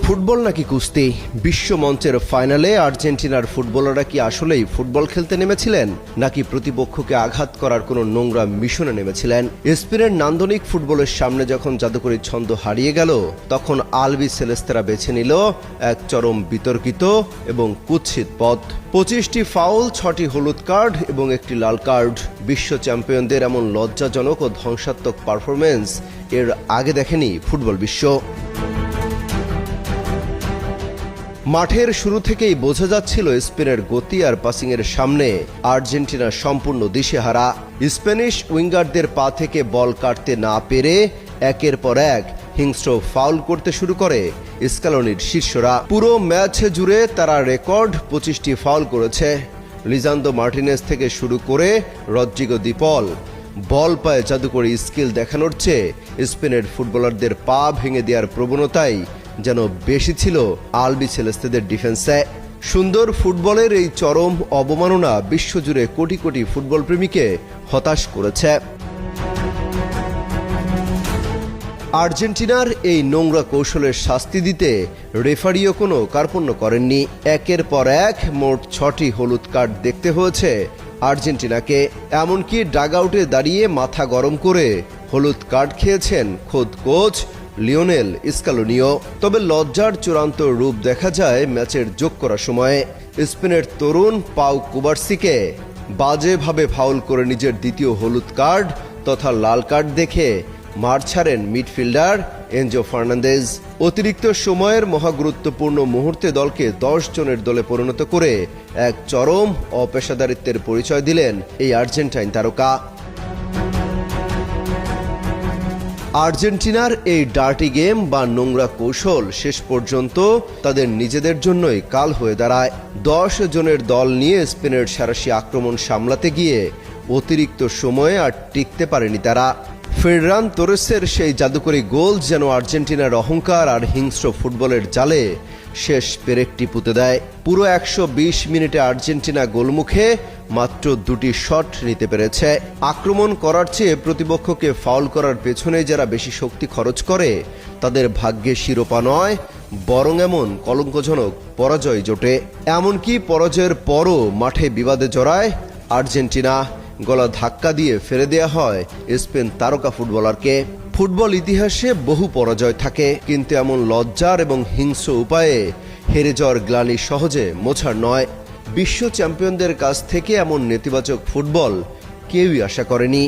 Football নাকি কুস্তি? বিশ্ব মঞ্চের ফাইনালে আর্জেন্টিনার ফুটবলাররা কি আসলেই ফুটবল খেলতে নেমেছিলেন, নাকি প্রতিপক্ষকে আঘাত করার কোনো নোংরা মিশনে নেমেছিলেন? স্পেনের নান্দনিক ফুটবলের সামনে যখন জাদুকরী ছন্দ হারিয়ে গেল, তখন আলবি সেলেস্তেরা বেছে নিল এক চরম বিতর্কিত এবং কুৎসিত পথ। 25টি ফাউল, 6টি হলুদ কার্ড এবং একটি লাল কার্ড। বিশ্ব চ্যাম্পিয়নদের এমন লজ্জাজনক ও ধ্বংসাত্মক পারফরমেন্স এর আগে দেখেনি ফুটবল বিশ্ব। মাঠের শুরু থেকেই বোঝা যাচ্ছিল স্পেনের গতি আর পাসিংয়ের সামনে আর্জেন্টিনা সম্পূর্ণ দিশেহারা। স্প্যানিশ উইঙ্গারদের পা থেকে বল কাটতে না পেরে একের পর এক হিংস্র ফাউল করতে শুরু করে স্ক্যালোনির শিষ্যরা। পুরো ম্যাচ জুড়ে তারা রেকর্ড 25টি ফাউল করেছে। লিজান্দ্রো মার্টিনেজ থেকে শুরু করে রদ্রিগো দি পল বল পায়ে জাদুকরী স্কিল দেখানোর চেয়ে স্পেনের ফুটবলারদের পা ভেঙে দেওয়ার প্রবণতাই যেন বেশি ছিল আলবি সেলেস্তেদের ডিফেন্সে। সুন্দর ফুটবলের এই চরম অবমাননা বিশ্বজুড়ে কোটি কোটি ফুটবল প্রেমীকে হতাশ করেছে। আর্জেন্টিনার এই নোংরা কৌশলের শাস্তি দিতে রেফারিও কোনো কার্পণ্য করেননি। একের পর এক মোট 6টি হলুদ কার্ড দেখতে হয়েছে আর্জেন্টিনাকে। এমনকি ডাগআউটে দাঁড়িয়ে মাথা গরম করে হলুদ কার্ড খেয়েছেন খোদ কোচ লিওনেল স্ক্যালোনিও। তবে লজ্জার চূড়ান্ত রূপ দেখা যায় ম্যাচের যোগ করার সময়ে। স্পেনের তরুণ পাউ কুবার্সিকে বাজেভাবে ফাউল করে নিজের দ্বিতীয় হলুদ কার্ড তথা লাল কার্ড দেখে মাঠ ছাড়েন মিডফিল্ডার এনজো ফার্নান্দেজ। অতিরিক্ত সময়ের মহাগুরুত্বপূর্ণ মুহূর্তে দলকে 10 জনের দলে পরিণত করে এক চরম অপেশাদারিত্বের পরিচয় দিলেন এই আর্জেন্টাইন তারকা। আর্জেন্টিনার এই ডার্টি গেম বা নোংরা কৌশল শেষ পর্যন্ত তাদের নিজেদের জন্যই কাল হয়ে দাঁড়ায়। 10 জনের দল নিয়ে স্পেনের সাঁড়াশি আক্রমণ সামলাতে গিয়ে অতিরিক্ত সময়ে আর টিকতে পারেনি তারা। ফেররান তোরেসের সেই জাদুকরী গোল যেন আর্জেন্টিনার অহংকার আর হিংস্র ফুটবলের জালে শেষ পেরেকটি পুঁতে দেয়। পুরো 120 মিনিটে আর্জেন্টিনা গোলমুখে মাত্র 2টি শট নিতে পেরেছে। আক্রমণ করার চেয়ে প্রতিপক্ষকে ফাউল করার পেছনে যারা বেশি শক্তি খরচ করে তাদের ভাগ্যে শিরোপা নয়, বরং এমন কলঙ্কজনক পরাজয় জোটে। এমনকি পরাজয়ের পরও মাঠে বিবাদে জড়ায় আর্জেন্টিনা। গলা ধাক্কা দিয়ে ফেলে দেয়া হয় স্পেন তারকা ফুটবলারকে। ফুটবল ইতিহাসে বহু পরাজয় থাকে, কিন্তু এমন লজ্জার এবং হিংস্র উপায়ে হেরে যাওয়ার গ্লানি সহজে মোছার নয়। বিশ্ব চ্যাম্পিয়নদের কাছ থেকে এমন নেতিবাচক ফুটবল কেউই আশা করেনি।